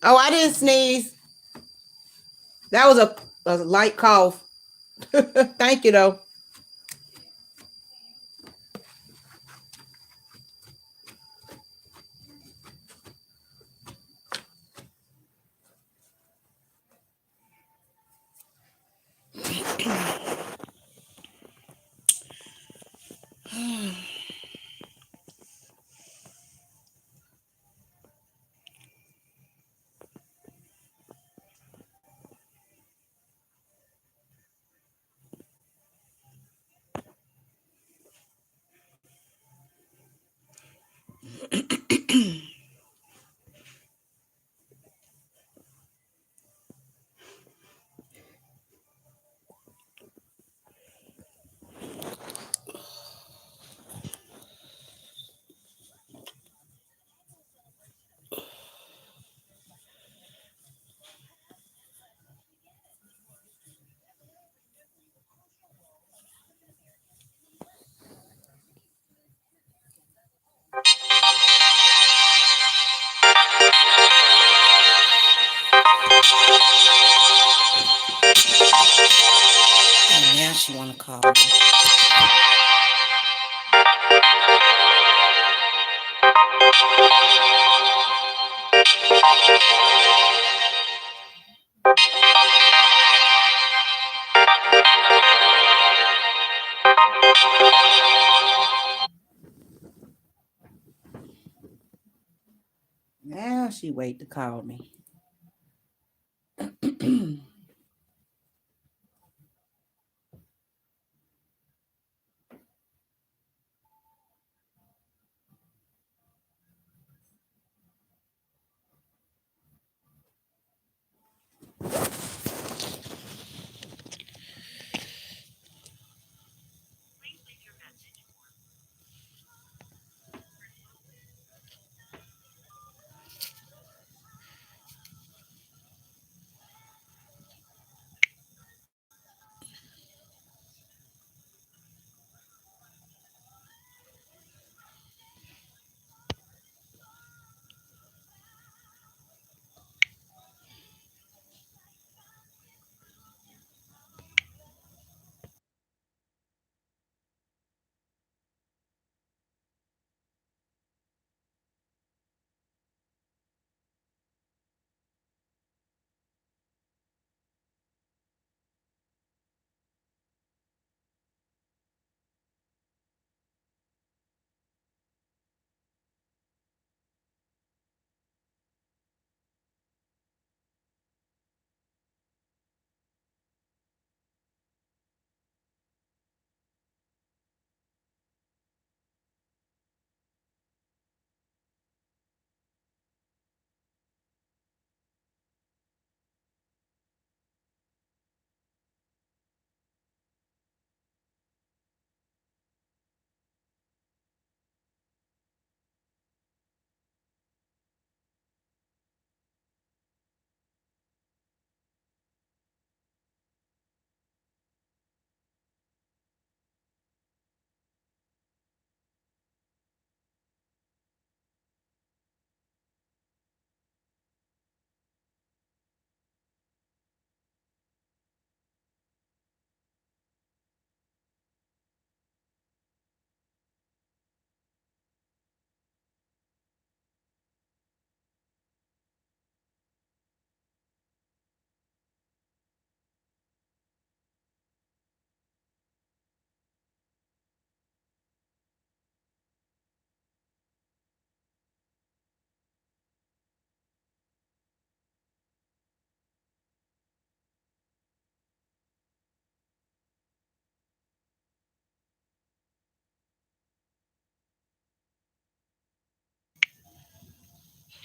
Oh, I didn't sneeze. That was a light cough. Thank you, though. And now she want to call me. Now she wait to call me.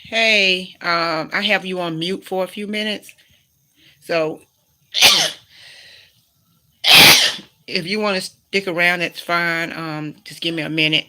Hey, I have you on mute for a few minutes. So if you want to stick around, that's fine. Just give me a minute.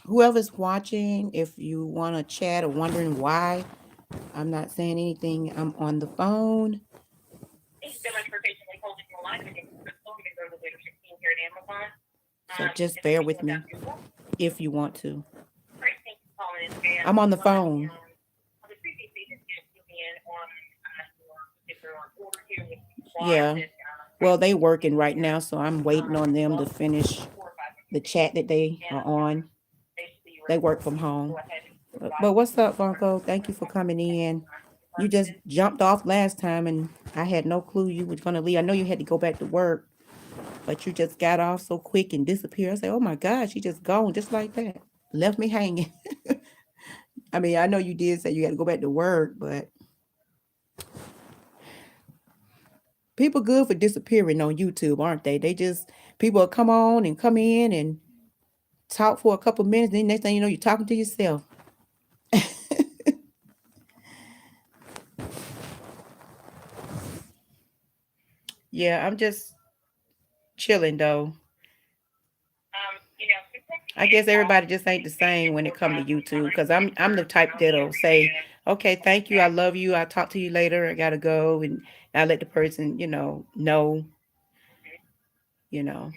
Whoever's watching, if you want to chat or wondering why I'm not saying anything, I'm on the phone. Thank you so much for patiently holding the line. My name is Crystal. I'm a member of the leadership team here at Amazon. So just Is there bear anything with me about Google? if you want to. Great. Thank you for calling in today. I'm on the phone. On the previous agent, you fill me in on your particular order here with Yeah. Florence and Well, they Frank working right here. now, so I'm waiting on them to Well, finish 4 or 5 of the your chat patients. that they are And on. basically, you were They work informed from to home. go ahead and But provide what's up, the Funko? Thank you for coming in. You just department. jumped off last time, and I had no clue you was gonna leave. I know you had to go back to work, but you just got off so quick and disappeared. I said, "Oh my God, she just gone just like that, left me hanging." I mean, I know you did say you had to go back to work, but people good for disappearing on YouTube, aren't they? They just people will come on and come in and talk for a couple minutes. Then next thing you know, you're talking to yourself. Yeah, I'm just chilling though. I Specifically, guess it's all everybody just ain't the same basic when it for come to YouTube because I'm the for, type that'll say, everything. okay, thank you, I love you, I'll talk to you later, I gotta go, and I let the person, know, you know,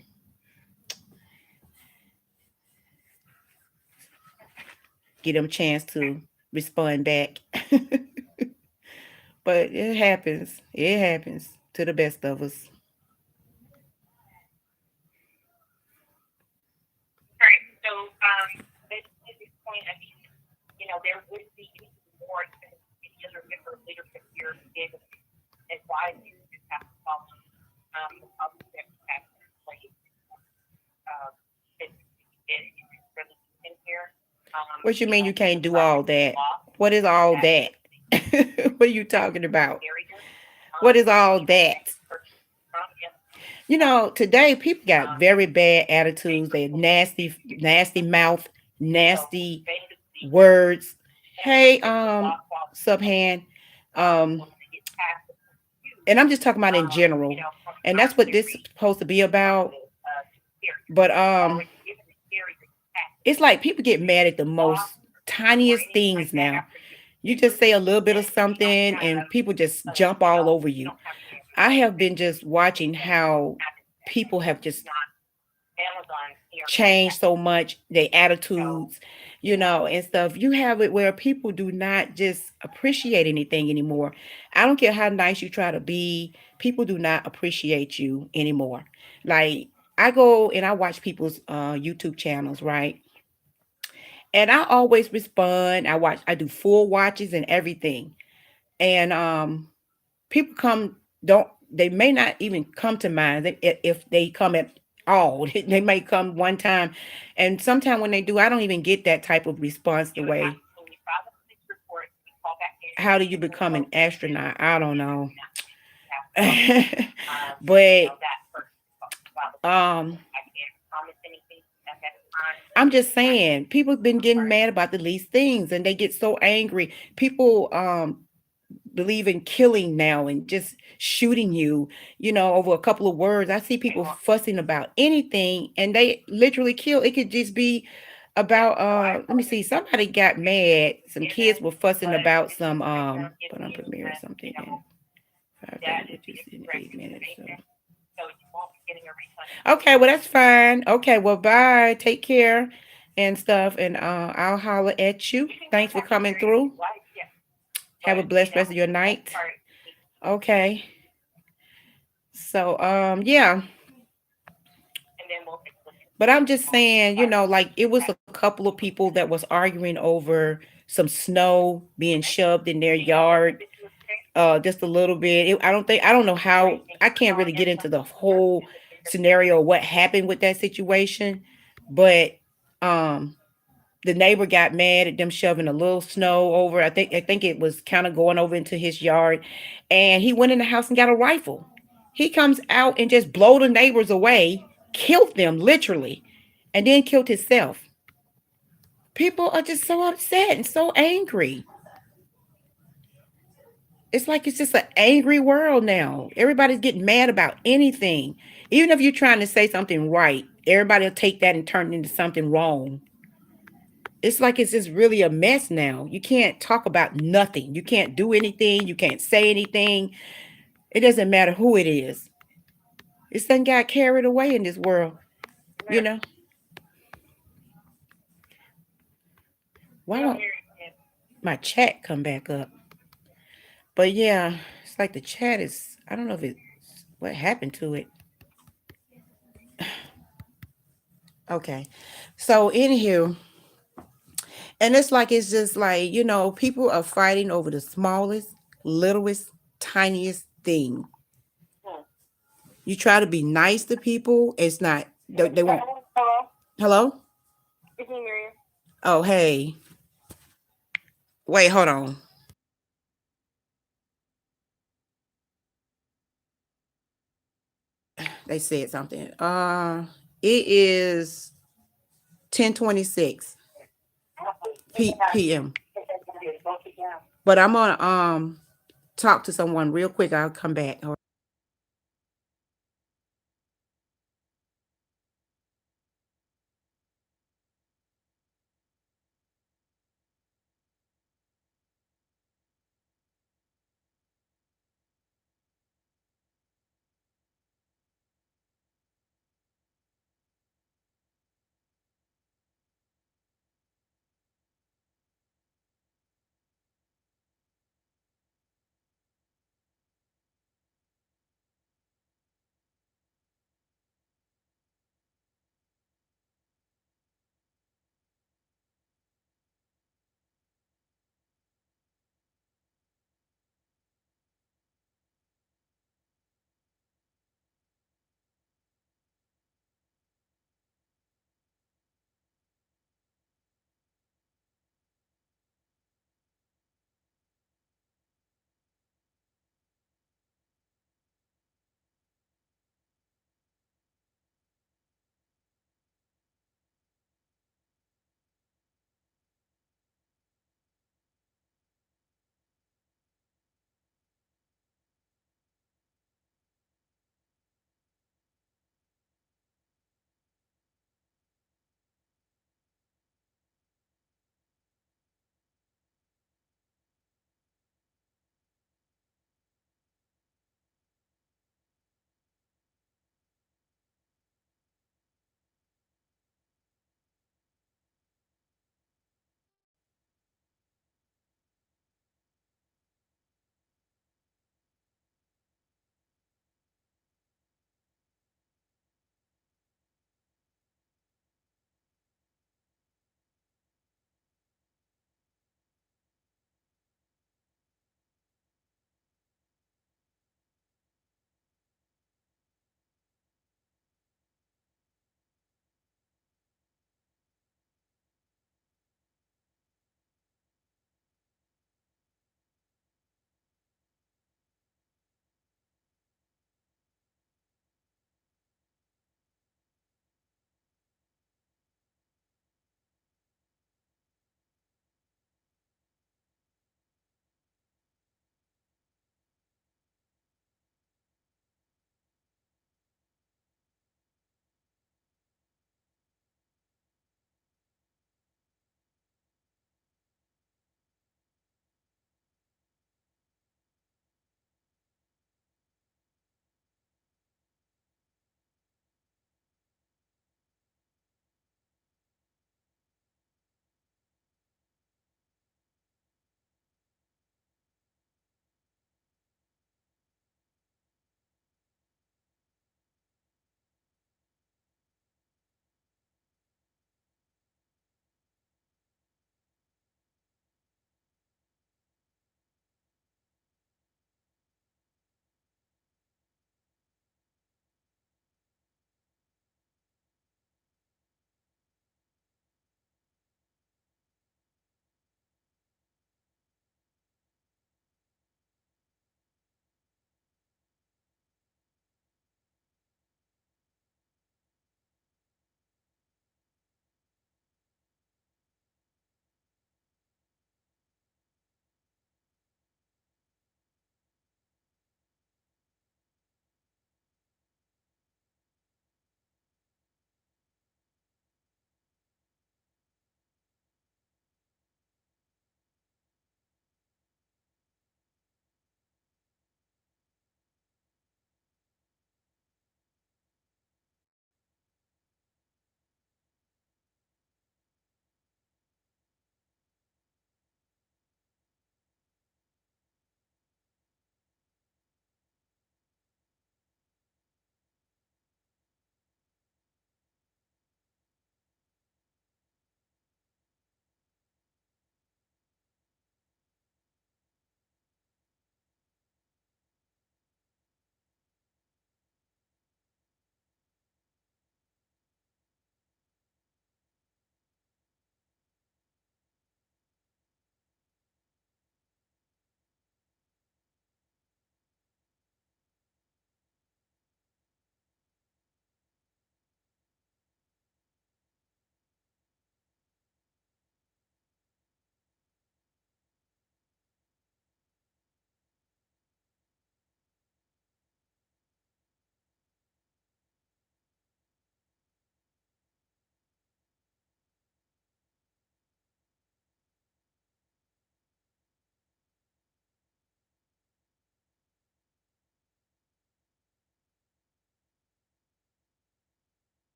give them a chance to respond back. But it happens. It happens to the best of us. Right. So, at this point, I mean, there would be more than any other member of leadership here to be able to advise you to have to follow the policy that we have in place. That really in here. What you mean you There's can't a do all that? law What is all that that? What are you talking about? barrier. What is all That that? you purchase from yes, Today people got very bad they attitudes. They will nasty, nasty mouth, so nasty basically words. Hey, there's a law Subhand, um, when they get passed and I'm just talking about in general, from and our that's what this is theory supposed to be from about. the carrier. But Already given the carrier it's like people get mad at the most law or tiniest anything things like that now. after you You just say a little bit of and you don't something, and have people just jump all over you. don't have to I have been just watching how people have just not Amazon here. changed so much, their attitudes, and stuff. You have it where people do not just appreciate anything anymore. I don't care how nice you try to be, people do not appreciate you anymore. Like, I go and I watch people's YouTube channels, right? And I always respond. I do full watches and everything. And people come don't they may not even come to mind if they come at all. They may come one time, and sometime when they do, I don't even get that type of response the You would way. have to file the police report, we call back in How do you and become an astronaut? I don't know. you But know that person file the um I can't promise anything at that time. I'm just saying, people have been getting mad about the least things, and they get so angry. People believe in killing now and just shooting you, over a couple of words. I see people fussing about anything and they literally kill. It could just be about let me see, somebody got mad. Some kids were fussing about some but I'm premiering something in 5 languages in 8 minutes. So So you won't be getting a refund. okay, well that's fine. Okay, well bye. Take care and stuff, and I'll holler at you. Thanks for coming through. Yeah. Have a blessed rest of your night. Okay. So yeah, And then we'll but I'm just saying, like it was a couple of people that was arguing over some snow being shoved in their yard, just a little bit. I don't know how. I can't really get into the whole scenario what happened with that situation, but um, the neighbor got mad at them shoving a little snow over. I think it was kind of going over into his yard, and he went in the house and got a rifle. He comes out and just blow the neighbors away, killed them literally, and then killed himself. People are just so upset and so angry. It's like it's just an angry world now. Everybody's getting mad about anything. Even if you're trying to say something right, everybody will take that and turn it into something wrong. It's like it's just really a mess now. You can't talk about nothing. You can't do anything. You can't say anything. It doesn't matter who it is. This thing got carried away in this world. You Ma'am, know we why don't don't hear you, ma'am. my chat come back up? But yeah, it's like the chat is. I don't know if it's what happened to it. Okay, so in here, and it's like it's just like people are fighting over the smallest, littlest, tiniest thing. Hmm. You try to be nice to people, it's not. They won't. Hello? Hello. It's me, Miriam. Oh, hey. Wait, hold on. They said something. It is 10:26 p.m. But I'm gonna talk to someone real quick. I'll come back.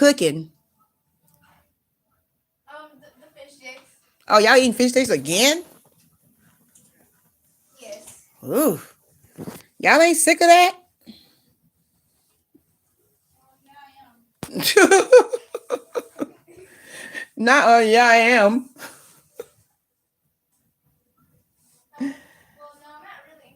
cooking? The fish sticks. Oh, y'all eating fish sticks again? Yes. Ooh, y'all ain't sick of that? Yeah, I am. Not, yeah, I am. Well, no, not really.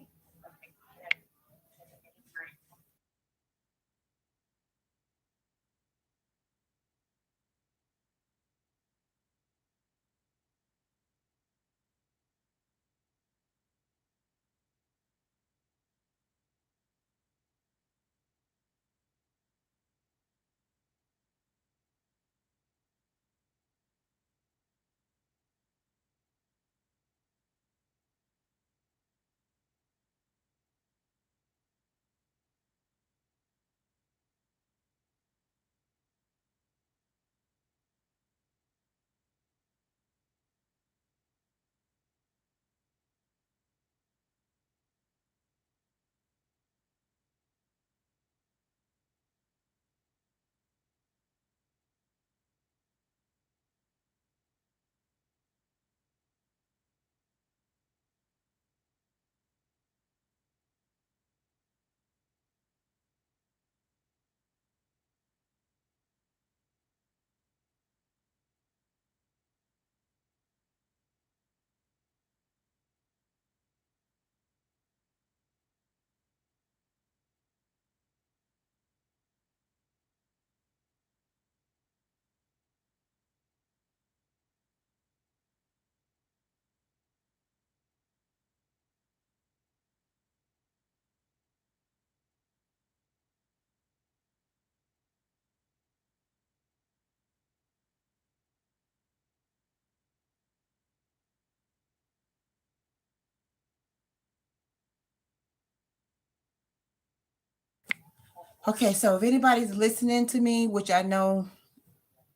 Okay, so if anybody's listening to me, which I know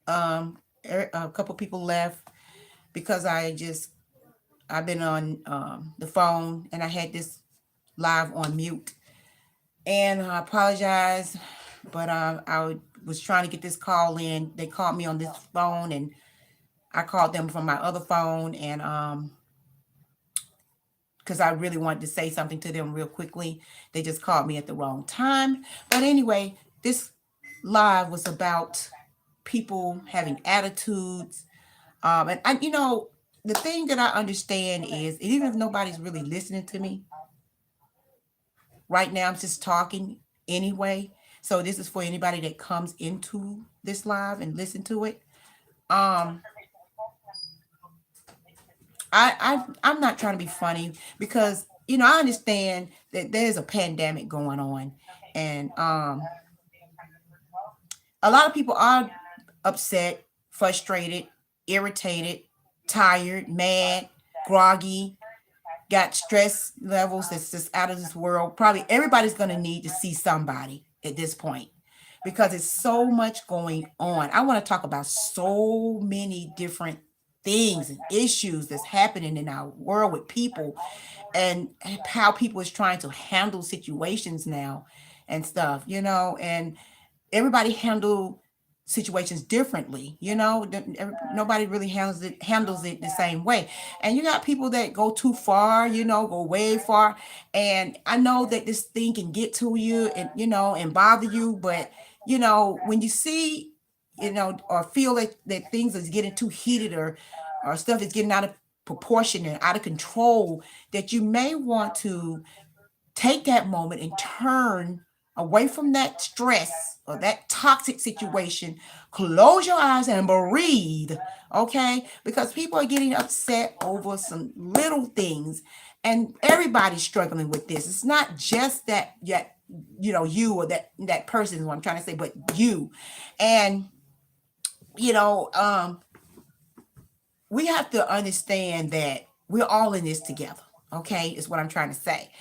a couple people left because I've been on the phone and I had this live on mute. And I apologize, but was trying to get this call in. They called me on this phone and I called them from my other phone, and because I really wanted to say something to them real quickly. They just called me at the wrong time. But anyway, this live was about people having attitudes. And the thing that I understand is, even if nobody's really listening to me right now, I'm just talking anyway. So this is for anybody that comes into this live and listen to it. Um, I'm not trying to be funny because I understand that there's a pandemic going on, and a lot of people are upset, frustrated, irritated, tired, mad, groggy, got stress levels that's just out of this world. Probably everybody's going to need to see somebody at this point because it's so much going on. I want to talk about so many different things and issues that's happening in our world with people, and how people is trying to handle situations now and stuff, and everybody handle situations differently. Nobody really handles it the same way. And you got people that go too far, go way far. And I know that this thing can get to you and and bother you, but when you see, or feel that things is getting too heated, or stuff is getting out of proportion and out of control, that you may want to take that moment and turn away from that stress or that toxic situation. Close your eyes and breathe, okay? Because people are getting upset over some little things, and everybody's struggling with this. It's not just that yet, you or that person is what I'm trying to say, but you. And you know, um, we have to understand that we're all in this together, okay? Is what I'm trying to say.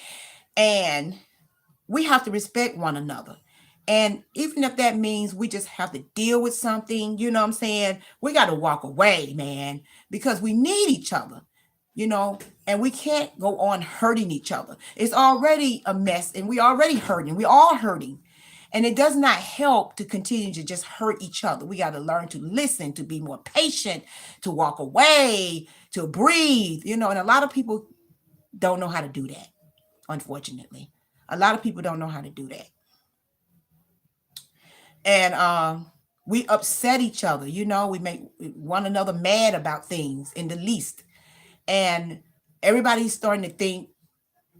And we have to respect one another. And even if that means we just have to deal with something, you know what I'm saying? We got to walk away, man, because we need each other, and we can't go on hurting each other. It's already a mess and we already hurting. We all hurting. And it does not help to continue to just hurt each other. We got to learn to listen, to be more patient, to walk away, to breathe, and a lot of people don't know how to do that, unfortunately. A lot of people don't know how to do that. And we upset each other, we make one another mad about things in the least. And everybody's starting to think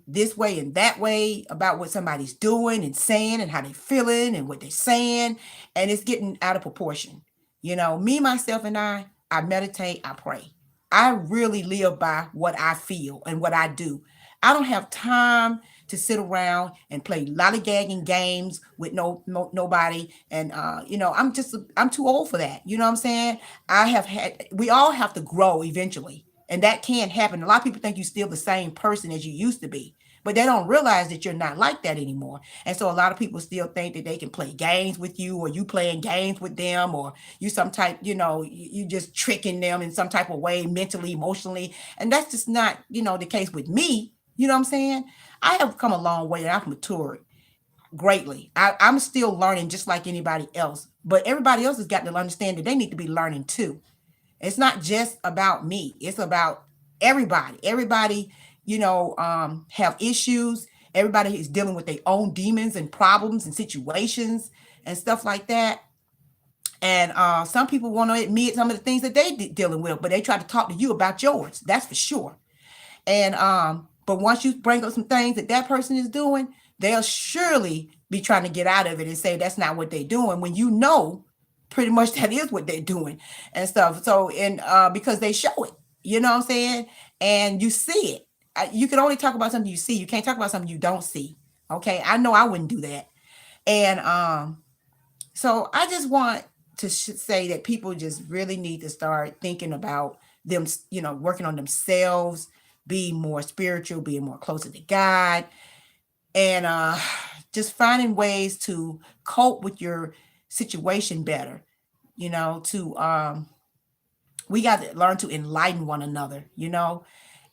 this way and that way about what somebody's doing and saying and how they're feeling and what they're saying. And it's getting out of proportion. Me, myself, and I meditate, I pray. I really live by what I feel and what I do. I don't have time to sit around and play lollygagging games with nobody. And I'm too old for that. You know what I'm saying? We all have to grow eventually. And that can happen. A lot of people think you're still the same person as you used to be, but they don't realize that you're not like that anymore. And so a lot of people still think that they can play games with you, or you playing games with them, or you some type, you just tricking them in some type of way, mentally, emotionally. And that's just not, the case with me. You know what I'm saying? I have come a long way and I've matured greatly. I'm still learning just like anybody else, but everybody else has got to understand that they need to be learning too. It's not just about me. It's about everybody. Everybody, have issues. Everybody is dealing with their own demons and problems and situations and stuff like that. And some people want to admit some of the things that they dealing with, but they try to talk to you about yours. That's for sure. And but once you bring up some things that person is doing, they'll surely be trying to get out of it and say that's not what they're doing, when pretty much that is what they're doing and stuff. So, and because they show it, you know what I'm saying? And you see it. You can only talk about something you see. You can't talk about something you don't see. Okay. I know I wouldn't do that. And so I just want to say that people just really need to start thinking about them, working on themselves, being more spiritual, being more closer to God, and just finding ways to cope with your situation better. To we got to learn to enlighten one another,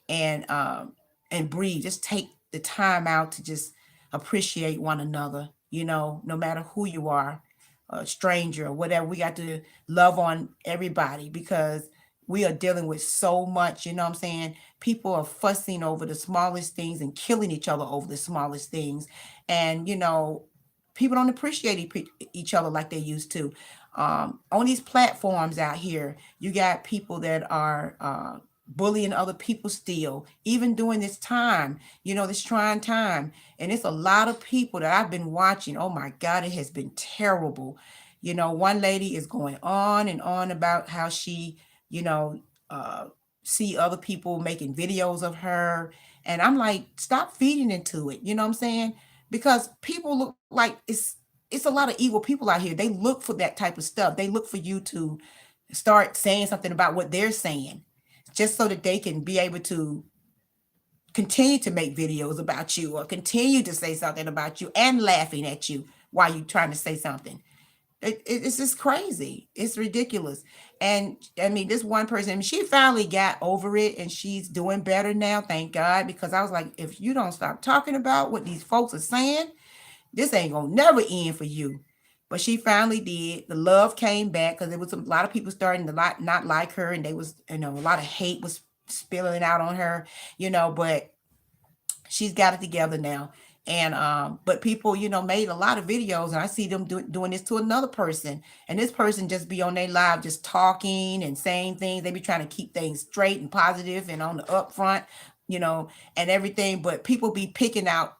and breathe. Just take the time out to just appreciate one another, no matter who you are, a stranger or whatever. We got to love on everybody because we are dealing with so much, you know what I'm saying? People are fussing over the smallest things and killing each other over the smallest things. And, people don't appreciate each other like they used to. On these platforms out here, you got people that are bullying other people still, even during this time, this trying time. And it's a lot of people that I've been watching. Oh my God, it has been terrible. One lady is going on and on about how she, you know, uh, see other people making videos of her. And I'm like, stop feeding into it. You know what I'm saying? Because people look like it's a lot of evil people out here. They look for that type of stuff. They look for you to start saying something about what they're saying, just so that they can be able to continue to make videos about you or continue to say something about you and laughing at you while you're trying to say something. It's just crazy. It's ridiculous. And I mean, this one person, I mean, she finally got over it and she's doing better now, thank God. Because I was like, if you don't stop talking about what these folks are saying, this ain't gonna never end for you. But she finally did. The love came back because there was a lot of people starting to not like her, and they was, a lot of hate was spilling out on her, but she's got it together now. And but people, made a lot of videos, and I see them doing this to another person, and this person just be on their live just talking and saying things. They be trying to keep things straight and positive and on the upfront, and everything. But people be picking out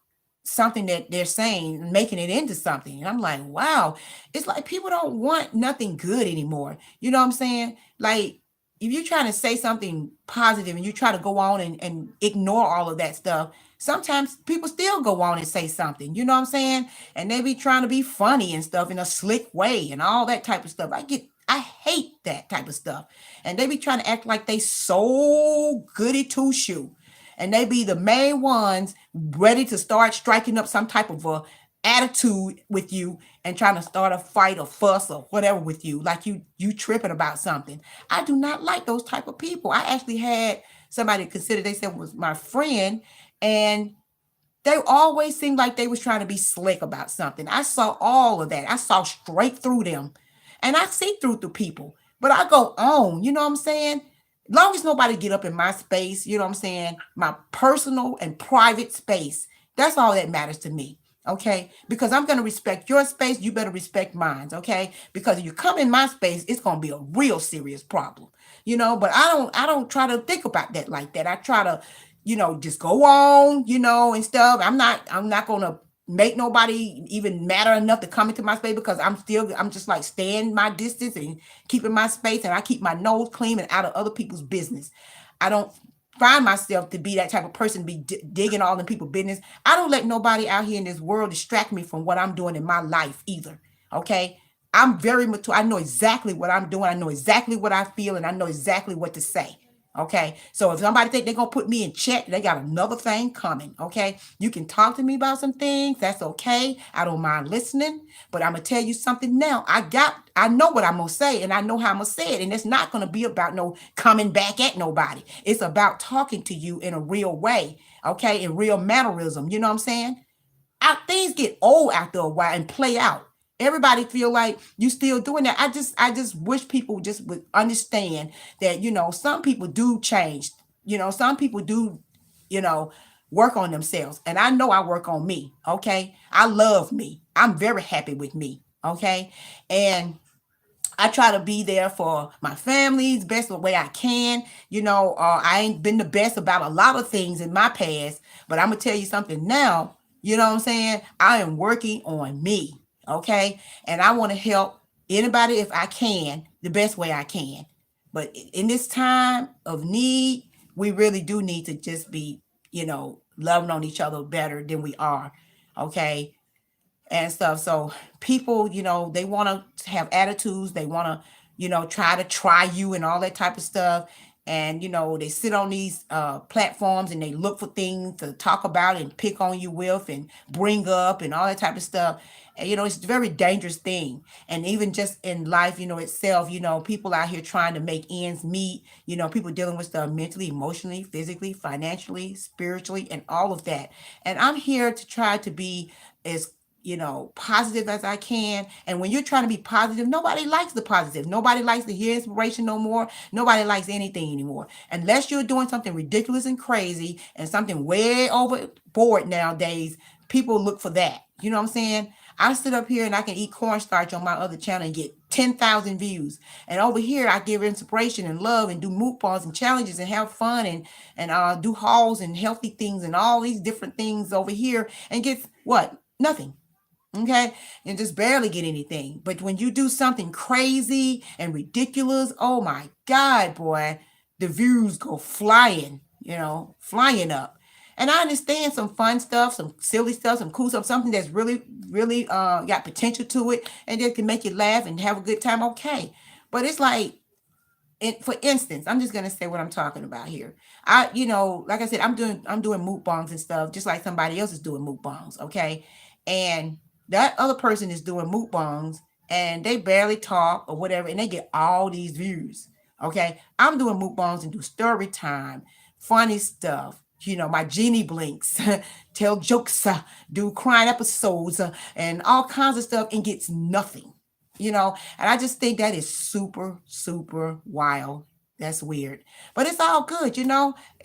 something that they're saying and making it into something. And I'm like, wow, it's like people don't want nothing good anymore. You know what I'm saying? Like, if you're trying to say something positive and you try to go on and ignore all of that stuff, sometimes people still go on and say something, you know what I'm saying? And they be trying to be funny and stuff in a slick way and all that type of stuff. I hate that type of stuff. And they be trying to act like they so goody two shoe. And they be the main ones ready to start striking up some type of a attitude with you and trying to start a fight or fuss or whatever with you, like you tripping about something. I do not like those type of people. I actually had somebody consider they said was my friend, and They always seemed like they was trying to be slick about something. I saw all of that. I saw straight through them. And I see through people. But I go on, you know what I'm saying? Long as nobody get up in my space, you know what I'm saying? My personal and private space. That's all that matters to me. Okay, because I'm going to respect your space, you better respect mine. Okay, because if you come in my space, it's going to be a real serious problem, you know. But I don't try to think about that like that. I try to, just go on, and stuff. I'm not going to make nobody even matter enough to come into my space, because I'm just like staying my distance and keeping my space, and I keep my nose clean and out of other people's business. I don't find myself to be that type of person to be digging all in people's business. I don't let nobody out here in this world distract me from what I'm doing in my life either. Okay. I'm very mature. I know exactly what I'm doing. I know exactly what I feel, and I know exactly what to say. Okay. So if somebody think they're gonna put me in check, they got another thing coming. Okay. You can talk to me about some things. That's okay. I don't mind listening. But I'm gonna tell you something now. I know what I'm gonna say, and I know how I'm gonna say it. And it's not gonna be about no coming back at nobody. It's about talking to you in a real way. Okay, in real mannerism. You know what I'm saying? Things get old after a while and play out. Everybody feel like you still doing that. I just wish people just would understand that, some people do change. Some people do, you know, work on themselves. And I know I work on me. Okay. I love me. I'm very happy with me. Okay. And I try to be there for my family's best the way I can. I ain't been the best about a lot of things in my past, but I'm gonna tell you something now. You know what I'm saying? I am working on me, okay? And I want to help anybody if I can, the best way I can. But in this time of need, we really do need to just be, loving on each other better than we are, okay? And stuff. So people, they want to have attitudes. They want to, try you and all that type of stuff. And, they sit on these platforms and they look for things to talk about and pick on you with and bring up and all that type of stuff. And, it's a very dangerous thing. And even just in life, itself, people out here trying to make ends meet, people dealing with stuff mentally, emotionally, physically, financially, spiritually, and all of that. And I'm here to try to be as positive as I can. And when you're trying to be positive, nobody likes the positive. Nobody likes to hear inspiration no more. Nobody likes anything anymore. Unless you're doing something ridiculous and crazy and something way overboard nowadays, people look for that. You know what I'm saying? I sit up here and I can eat cornstarch on my other channel and get 10,000 views. And over here, I give inspiration and love and do mukbangs and challenges and have fun and do hauls and healthy things and all these different things over here and get what? Nothing. Okay, and just barely get anything. But when you do something crazy and ridiculous, oh my God, boy, the views go flying, flying up. And I understand some fun stuff, some silly stuff, some cool stuff, something that's really, really got potential to it, and that can make you laugh and have a good time. Okay, but it's like, for instance, I'm just gonna say what I'm talking about here. Like I said, I'm doing mukbangs and stuff, just like somebody else is doing mukbangs. Okay, and that other person is doing mukbangs and they barely talk or whatever, and they get all these views. Okay, I'm doing mukbangs and do story time, funny stuff. My genie blinks, tell jokes, do crying episodes, and all kinds of stuff, and gets nothing. And I just think that is super, super wild. That's weird, but it's all good.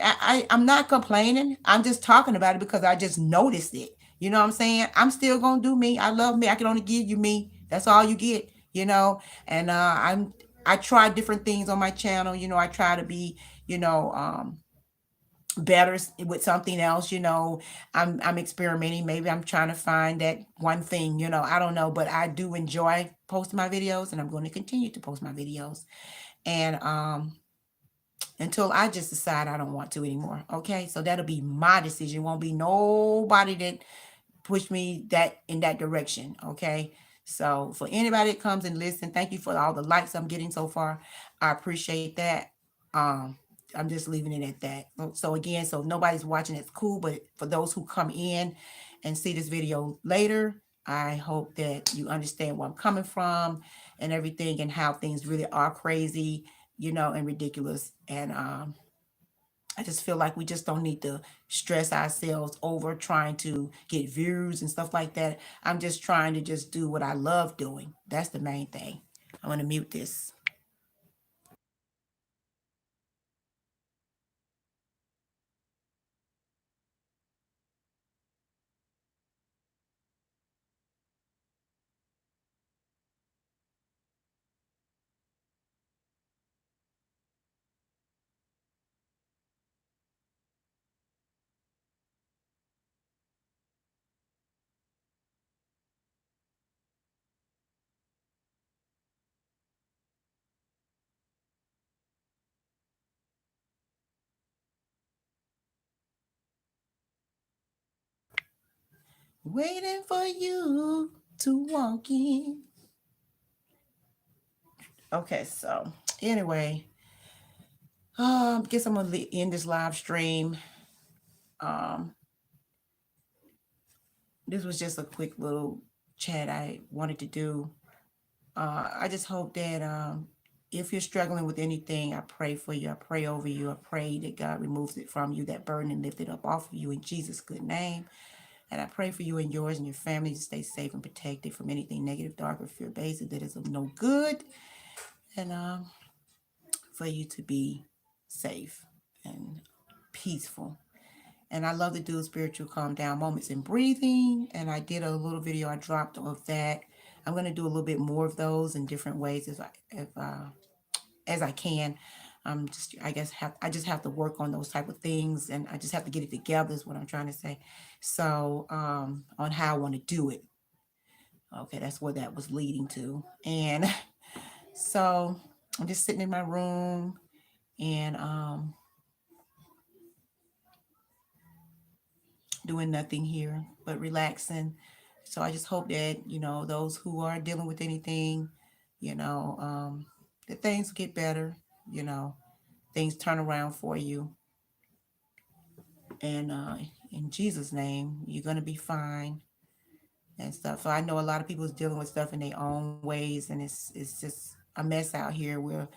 I'm not complaining. I'm just talking about it because I just noticed it. You know what I'm saying? I'm still gonna do me. I love me. I can only give you me. That's all you get. And I try different things on my channel. I try to be, you know, um, better with something else. I'm experimenting. Maybe I'm trying to find that one thing. I don't know, but I do enjoy posting my videos, and I'm going to continue to post my videos. And until I just decide I don't want to anymore. Okay, so that'll be my decision. Won't be nobody that push me that in that direction. Okay. So for anybody that comes and listen, thank you for all the likes I'm getting so far. I appreciate that. Um, I'm just leaving it at that. So again, so if nobody's watching, it's cool. But for those who come in and see this video later, I hope that you understand where I'm coming from and everything, and how things really are crazy, and ridiculous. And I just feel like we just don't need to stress ourselves over trying to get views and stuff like that. I'm just trying to just do what I love doing. That's the main thing. I'm going to mute this. Waiting for you to walk in. Okay, so anyway, guess I'm gonna end this live stream. Um, this was just a quick little chat I wanted to do. I just hope that if you're struggling with anything, I pray for you. I pray over you. I pray that God removes it from you, that burden, and lift it up off of you in Jesus' good name. And I pray for you and yours and your family to stay safe and protected from anything negative, dark, or fear-based that is of no good. And for you to be safe and peaceful. And I love to do spiritual calm down moments and breathing. And I did a little video I dropped of that. I'm going to do a little bit more of those in different ways as I can. I just have to work on those type of things, and I just have to get it together is what I'm trying to say. So on how I want to do it. Okay, that's what that was leading to. And so I'm just sitting in my room and doing nothing here but relaxing. So I just hope that, those who are dealing with anything, that things get better, you know, things turn around for you. And in Jesus' name, you're going to be fine and stuff. So I know a lot of people is dealing with stuff in their own ways, and it's just a mess out here where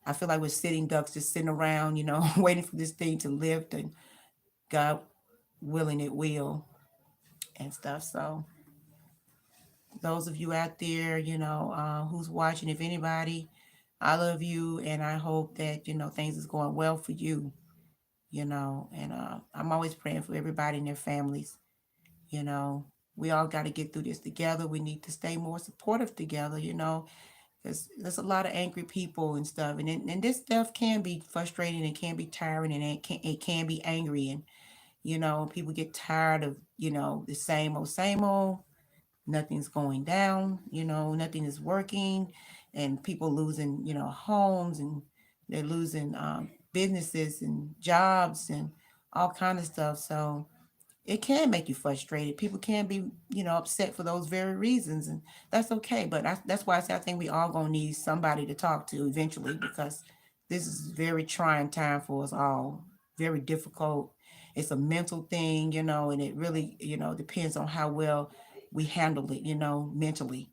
I feel like we're sitting ducks just sitting around, waiting for this thing to lift, and God willing it will and stuff. So those of you out there, who's watching, if anybody, I love you, and I hope that things is going well for you. And I'm always praying for everybody and their families. You know, we all got to get through this together. We need to stay more supportive together. Because there's a lot of angry people and stuff, and this stuff can be frustrating and can be tiring, and it can be angry, and people get tired of the same old. Nothing's going down, nothing is working, and people losing, homes, and they're losing businesses and jobs and all kind of stuff. So it can make you frustrated. People can be, upset for those very reasons, and that's okay. But that's why I think we all gonna need somebody to talk to eventually, because this is a very trying time for us all. Very difficult. It's a mental thing, and it really, depends on how well we handle it, mentally.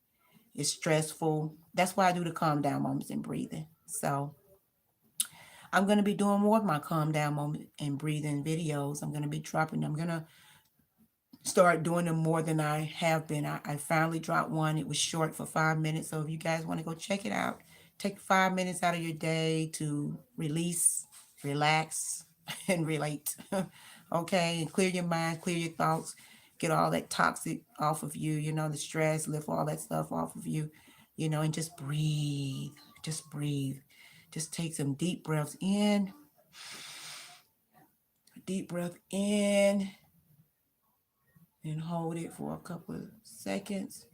It's stressful. That's why I do the calm down moments and breathing. So I'm gonna be doing more of my calm down moment and breathing videos. I'm gonna be dropping. I'm gonna start doing them more than I have been. I finally dropped one. It was short for 5 minutes. So if you guys want to go check it out, take 5 minutes out of your day to release, relax, and relate. Okay. And clear your mind, clear your thoughts, get all that toxic off of you, the stress, lift all that stuff off of you, and just breathe. Just breathe. Just take some deep breaths in. Deep breath in and hold it for a couple of seconds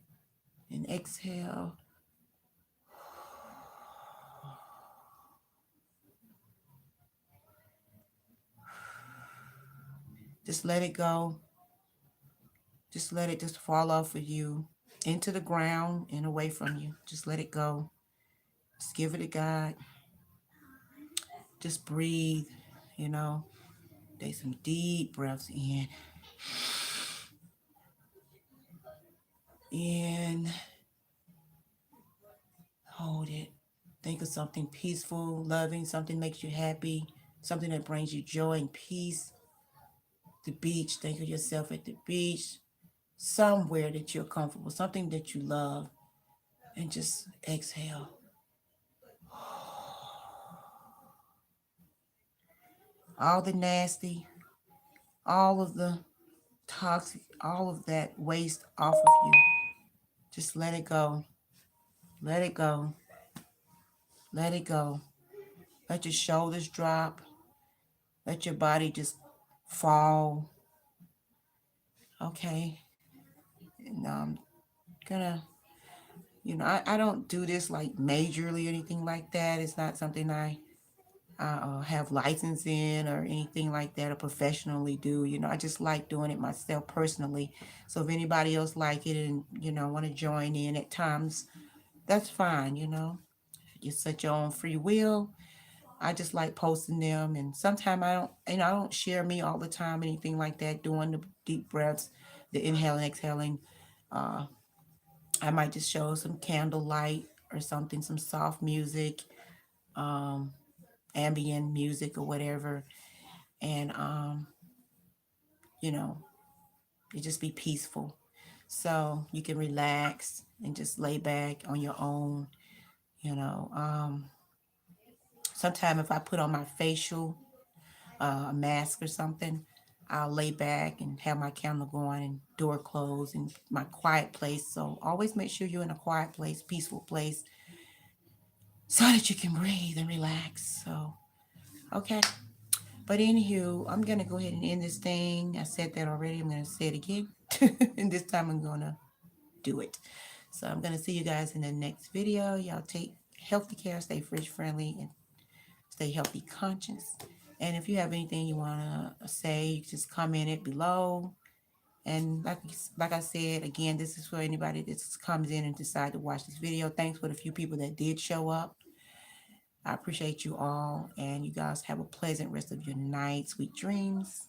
and exhale. Just let it go. Just let it just fall off of you into the ground and away from you. Just let it go. Just give it to God. Just breathe, you know. Take some deep breaths in. And hold it. Think of something peaceful, loving, something makes you happy. something that brings you joy and peace. The beach, think of yourself at the beach, somewhere that you're comfortable, something that you love, and just exhale. All the nasty, all of the toxic, all of that waste off of you. Just let it go. Let it go. Let it go. Let your shoulders drop. Let your body just fall. Okay. And I'm gonna, I don't do this like majorly or anything like that. It's not something I have license in or anything like that or professionally do. I just like doing it myself personally. So if anybody else like it and, want to join in at times, that's fine. You set your own free will. I just like posting them, and sometimes I don't share me all the time, anything like that, doing the deep breaths, the inhaling, exhaling. Uh, I might just show some candlelight or something, some soft music, um, ambient music or whatever. And, you know, it just be peaceful. So you can relax and just lay back on your own, you know. Sometime if I put on my facial a mask or something, I'll lay back and have my candle going and door closed and my quiet place. So always make sure you're in a quiet place, peaceful place, so that you can breathe and relax. So, okay. But anywho, I'm gonna go ahead and end this thing. I said that already. I'm gonna say it again, and this time I'm gonna do it. So I'm gonna see you guys in the next video. Y'all take healthy care, stay fridge friendly, and stay healthy conscious. And if you have anything you wanna say, you just comment it below. And like I said, again, this is for anybody that comes in and decide to watch this video. Thanks for the few people that did show up. I appreciate you all, and you guys have a pleasant rest of your night. Sweet dreams.